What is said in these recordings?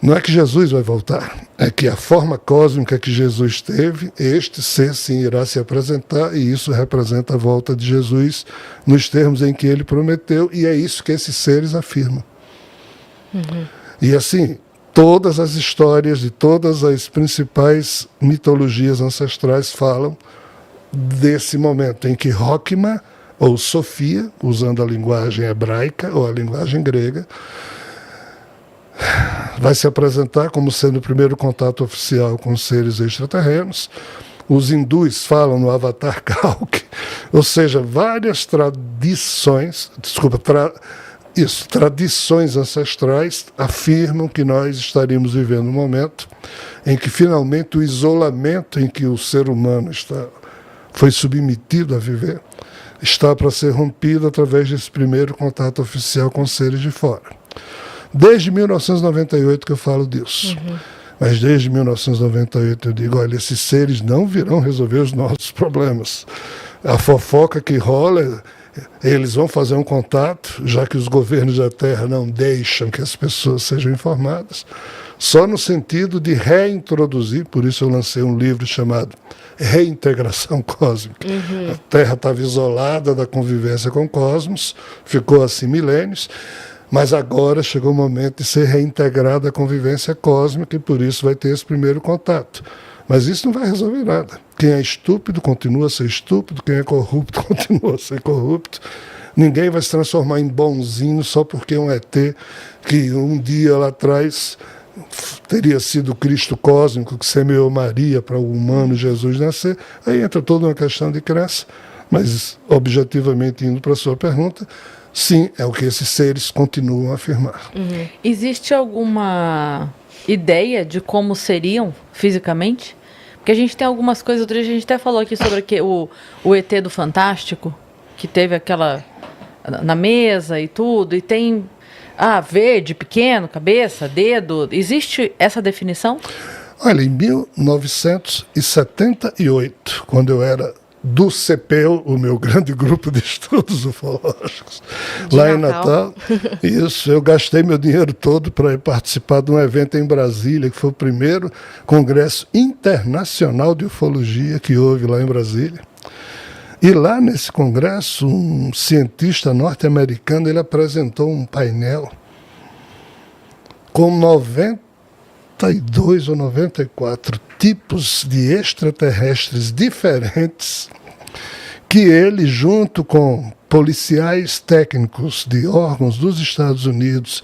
Não é que Jesus vai voltar, é que a forma cósmica que Jesus teve, este ser sim irá se apresentar, e isso representa a volta de Jesus nos termos em que ele prometeu, e é isso que esses seres afirmam. E assim, todas as histórias de todas as principais mitologias ancestrais falam desse momento em que Rokhma, ou Sofia, usando a linguagem hebraica ou a linguagem grega, vai se apresentar como sendo o primeiro contato oficial com os seres extraterrenos. Os hindus falam no Avatar Kalki, ou seja, várias tradições ancestrais afirmam que nós estaríamos vivendo um momento em que finalmente o isolamento em que o ser humano foi submetido a viver está para ser rompido através desse primeiro contato oficial com seres de fora. Desde 1998 que eu falo disso. Mas desde 1998 eu digo, olha, esses seres não virão resolver os nossos problemas. A fofoca que rola, eles vão fazer um contato, já que os governos da Terra não deixam que as pessoas sejam informadas, só no sentido de reintroduzir, por isso eu lancei um livro chamado Reintegração Cósmica. A Terra estava isolada da convivência com o cosmos, ficou assim milênios, mas agora chegou o momento de ser reintegrada à convivência cósmica e por isso vai ter esse primeiro contato. Mas isso não vai resolver nada. Quem é estúpido continua a ser estúpido, quem é corrupto continua a ser corrupto. Ninguém vai se transformar em bonzinho só porque um ET que um dia lá atrás teria sido o Cristo cósmico que semeou Maria para o humano Jesus nascer. Aí entra toda uma questão de crença. Mas, objetivamente, indo para a sua pergunta, sim, é o que esses seres continuam a afirmar. Existe alguma ideia de como seriam fisicamente? Porque a gente tem algumas coisas, outro dia a gente até falou aqui sobre o ET do Fantástico, que teve aquela na mesa e tudo, e tem verde, pequeno, cabeça, dedo. Existe essa definição? Olha, em 1978, quando eu era do CEPEL, o meu grande grupo de estudos ufológicos, lá em Natal. Isso, eu gastei meu dinheiro todo para participar de um evento em Brasília, que foi o primeiro congresso internacional de ufologia que houve lá em Brasília. E lá nesse congresso, um cientista norte-americano, ele apresentou um painel com 92 ou 94 tipos de extraterrestres diferentes que ele, junto com policiais técnicos de órgãos dos Estados Unidos,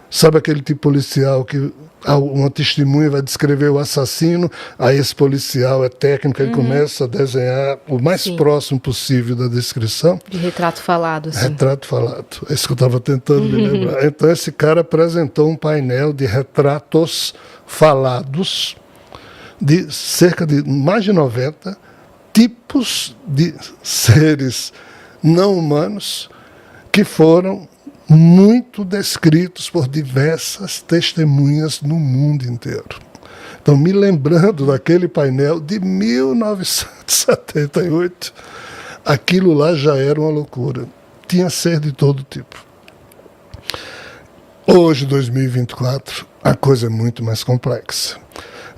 sabe aquele tipo policial que uma testemunha vai descrever o assassino, aí esse policial é técnico, ele começa a desenhar o mais próximo possível da descrição. De retrato falado, assim. Retrato falado, é isso que eu estava tentando me lembrar. Então esse cara apresentou um painel de retratos falados de cerca de mais de 90 tipos de seres não humanos que foram muito descritos por diversas testemunhas no mundo inteiro. Então, me lembrando daquele painel de 1978, aquilo lá já era uma loucura. Tinha ser de todo tipo. Hoje, 2024, a coisa é muito mais complexa.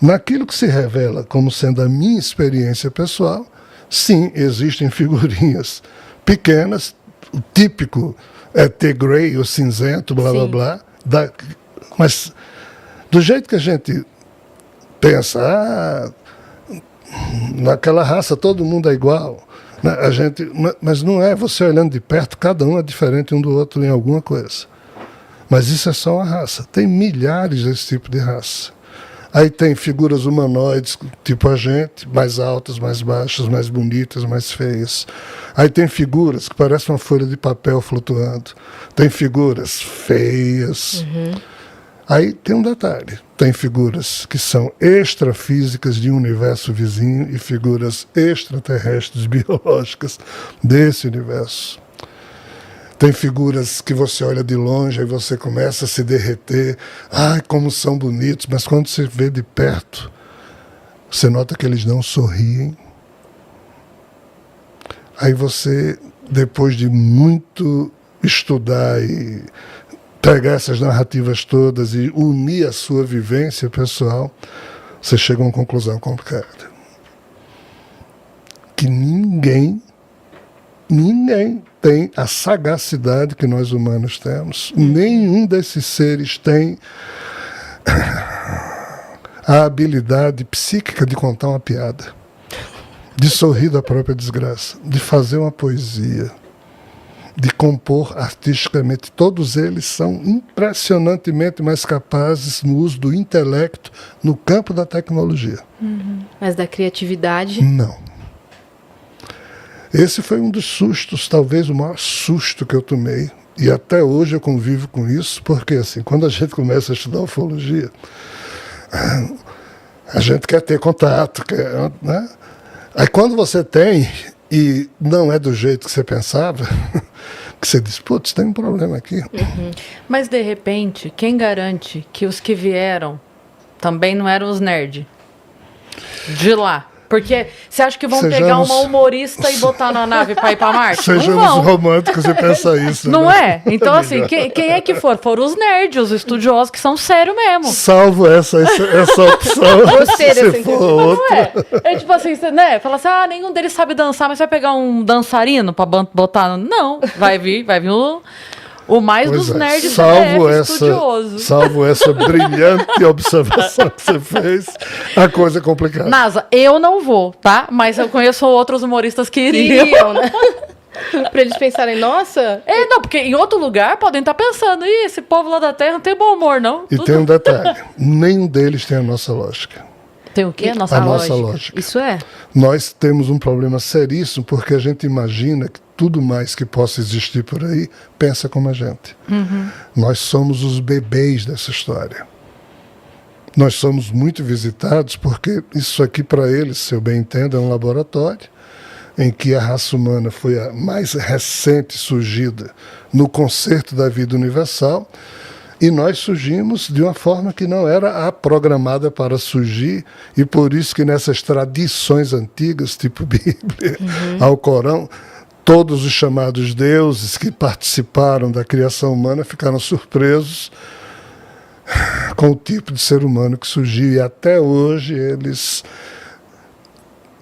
Naquilo que se revela como sendo a minha experiência pessoal, sim, existem figurinhas pequenas, o típico ET Grey, o cinzento, blá, blá, blá. Mas do jeito que a gente pensa, naquela raça todo mundo é igual. Né? Mas não é, você olhando de perto, cada um é diferente um do outro em alguma coisa. Mas isso é só uma raça. Tem milhares desse tipo de raça. Aí tem figuras humanoides, tipo a gente, mais altas, mais baixas, mais bonitas, mais feias. Aí tem figuras que parecem uma folha de papel flutuando. Tem figuras feias. Aí tem um detalhe. Tem figuras que são extrafísicas de um universo vizinho e figuras extraterrestres biológicas desse universo. Tem figuras que você olha de longe e você começa a se derreter. Ai, como são bonitos. Mas quando você vê de perto, você nota que eles não sorriem. Aí você, depois de muito estudar e pegar essas narrativas todas e unir a sua vivência pessoal, você chega a uma conclusão complicada. Que ninguém tem a sagacidade que nós humanos temos. Nenhum desses seres tem a habilidade psíquica de contar uma piada, de sorrir da própria desgraça, de fazer uma poesia, de compor artisticamente. Todos eles são impressionantemente mais capazes no uso do intelecto no campo da tecnologia. Mas da criatividade... Não. Esse foi um dos sustos, talvez o maior susto que eu tomei. E até hoje eu convivo com isso, porque assim, quando a gente começa a estudar ufologia, a gente quer ter contato, né? Aí quando você tem, e não é do jeito que você pensava, que você diz, putz, tem um problema aqui. Mas, de repente, quem garante que os que vieram também não eram os nerds de lá? Porque você acha que vão pegar uma humorista e botar na nave para ir para Marte? Sejamos românticos e pensar isso. Não né? é? Então, assim, quem é que for? Foram os nerds, os estudiosos que são sérios mesmo. Salvo essa opção. Gostei dessa se for outra. Não é? É tipo assim, né? Fala assim, nenhum deles sabe dançar, mas vai pegar um dançarino para botar... Não, vai vir o mais Pois dos é, nerds estudioso. salvo essa brilhante observação que você fez, a coisa é complicada. NASA, eu não vou, tá? Mas eu conheço outros humoristas que iriam. Iriam, né? Pra eles pensarem, nossa... Não, porque em outro lugar podem estar pensando, esse povo lá da Terra não tem bom humor, não. E tem um detalhe, nenhum deles tem a nossa lógica. Tem o quê? A nossa lógica. Isso é. Nós temos um problema seríssimo porque a gente imagina que tudo mais que possa existir por aí pensa como a gente. Nós somos os bebês dessa história. Nós somos muito visitados porque isso aqui, para eles, se eu bem entendo, é um laboratório em que a raça humana foi a mais recente surgida no concerto da vida universal. E nós surgimos de uma forma que não era a programada para surgir, e por isso que nessas tradições antigas, tipo Bíblia, Alcorão, todos os chamados deuses que participaram da criação humana ficaram surpresos com o tipo de ser humano que surgiu, e até hoje eles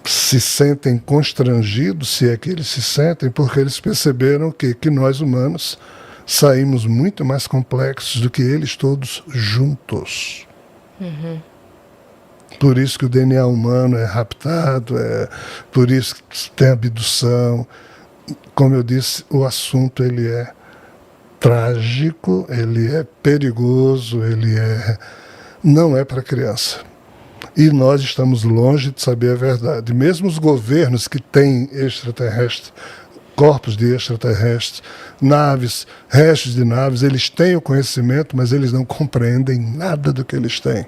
se sentem constrangidos, se é que eles se sentem, porque eles perceberam que nós humanos saímos muito mais complexos do que eles todos juntos. Por isso que o DNA humano é raptado, por isso que tem abdução. Como eu disse, o assunto ele é trágico, ele é perigoso, não é para criança. E nós estamos longe de saber a verdade. Mesmo os governos que têm extraterrestres, corpos de extraterrestres, naves, restos de naves, eles têm o conhecimento, mas eles não compreendem nada do que eles têm.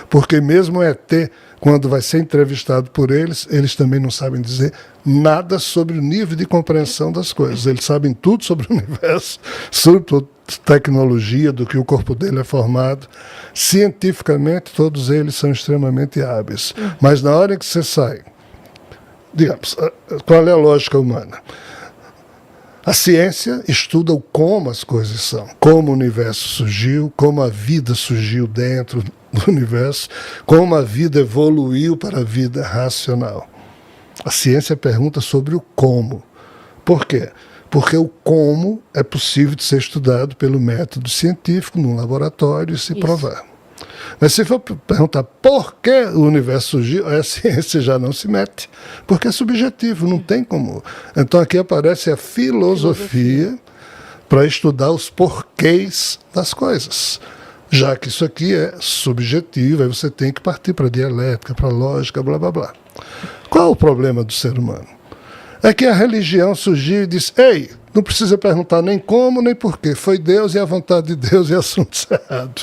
Porque mesmo o ET, quando vai ser entrevistado por eles também não sabem dizer nada sobre o nível de compreensão das coisas. Eles sabem tudo sobre o universo, sobre toda tecnologia, do que o corpo dele é formado. Cientificamente, todos eles são extremamente hábeis. Mas na hora que você sai, digamos, qual é a lógica humana? A ciência estuda o como as coisas são, como o universo surgiu, como a vida surgiu dentro do universo, como a vida evoluiu para a vida racional. A ciência pergunta sobre o como. Por quê? Porque o como é possível de ser estudado pelo método científico, num laboratório, e se provar. Mas se for perguntar por que o universo surgiu, a ciência já não se mete, porque é subjetivo, não tem como. Então aqui aparece a filosofia para estudar os porquês das coisas. Já que isso aqui é subjetivo, aí você tem que partir para a dialética, para a lógica, blá, blá, blá. Qual o problema do ser humano? É que a religião surgiu e disse, ei, não precisa perguntar nem como, nem porquê. Foi Deus e a vontade de Deus e assunto cerrado.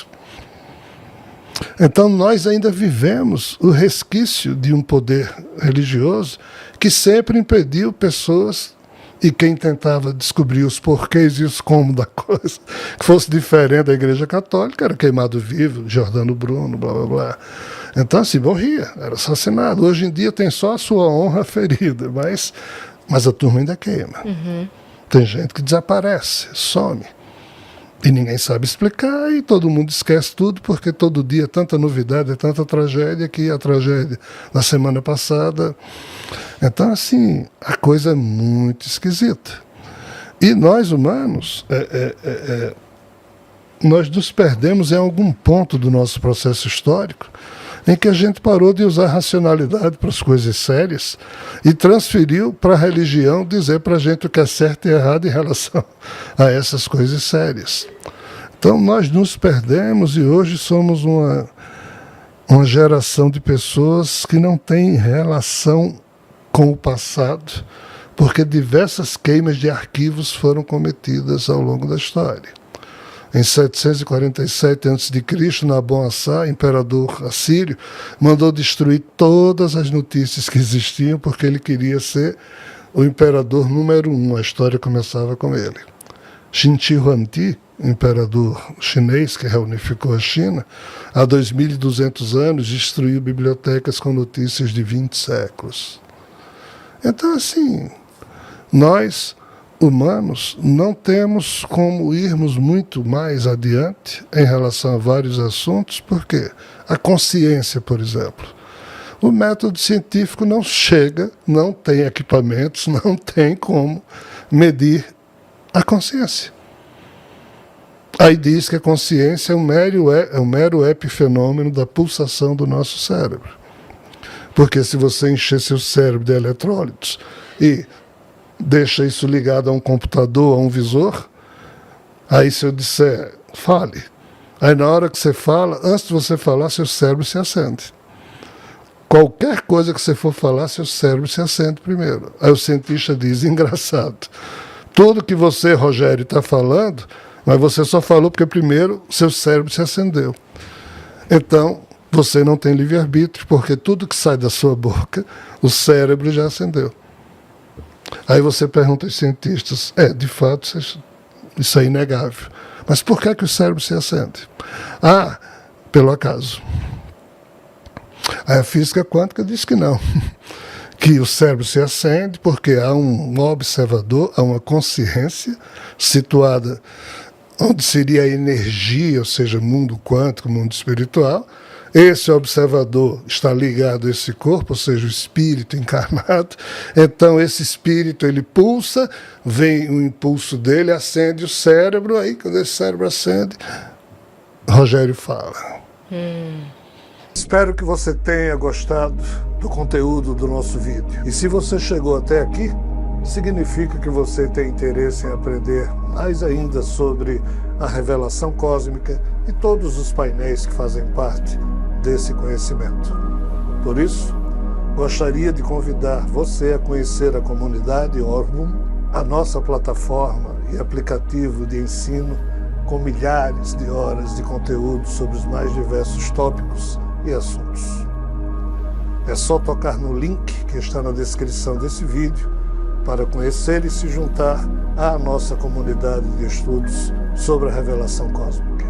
Então nós ainda vivemos o resquício de um poder religioso que sempre impediu pessoas, e quem tentava descobrir os porquês e os como da coisa, que fosse diferente da Igreja Católica, era queimado vivo, Giordano Bruno, blá, blá, blá. Então assim, morria, era assassinado. Hoje em dia tem só a sua honra ferida, mas a turma ainda queima. Tem gente que desaparece, some. E ninguém sabe explicar, e todo mundo esquece tudo, porque todo dia é tanta novidade, é tanta tragédia, que a tragédia da semana passada. Então, assim, a coisa é muito esquisita. E nós, humanos, nós nos perdemos em algum ponto do nosso processo histórico em que a gente parou de usar racionalidade para as coisas sérias e transferiu para a religião dizer para a gente o que é certo e errado em relação a essas coisas sérias. Então nós nos perdemos e hoje somos uma geração de pessoas que não tem relação com o passado, porque diversas queimas de arquivos foram cometidas ao longo da história. Em 747 a.C., Nabon-Assar, imperador assírio, mandou destruir todas as notícias que existiam, porque ele queria ser o imperador número 1. A história começava com ele. Xin Shi Huangdi, imperador chinês que reunificou a China, há 2.200 anos destruiu bibliotecas com notícias de 20 séculos. Então, assim, nós, humanos, não temos como irmos muito mais adiante em relação a vários assuntos, porque a consciência, por exemplo, o método científico não chega, não tem equipamentos, não tem como medir a consciência. Aí diz que a consciência é um mero epifenômeno da pulsação do nosso cérebro. Porque se você encher seu cérebro de eletrólitos e deixa isso ligado a um computador, a um visor, aí se eu disser, fale. Aí na hora que você fala, antes de você falar, seu cérebro se acende. Qualquer coisa que você for falar, seu cérebro se acende primeiro. Aí o cientista diz, engraçado, tudo que você, Rogério, está falando, mas você só falou porque primeiro seu cérebro se acendeu. Então, você não tem livre-arbítrio, porque tudo que sai da sua boca, o cérebro já acendeu. Aí você pergunta aos cientistas, de fato, isso é inegável. Mas por que o cérebro se acende? Pelo acaso. Aí a física quântica diz que não. Que o cérebro se acende porque há um observador, há uma consciência situada onde seria a energia, ou seja, mundo quântico, mundo espiritual. Esse observador está ligado a esse corpo, ou seja, o espírito encarnado. Então esse espírito, ele pulsa, vem o impulso dele, acende o cérebro, aí quando esse cérebro acende, Rogério fala. Espero que você tenha gostado do conteúdo do nosso vídeo. E se você chegou até aqui, significa que você tem interesse em aprender mais ainda sobre a revelação cósmica e todos os painéis que fazem parte desse conhecimento. Por isso, gostaria de convidar você a conhecer a comunidade Orbum, a nossa plataforma e aplicativo de ensino com milhares de horas de conteúdo sobre os mais diversos tópicos e assuntos. É só tocar no link que está na descrição desse vídeo para conhecer e se juntar à nossa comunidade de estudos sobre a revelação cósmica.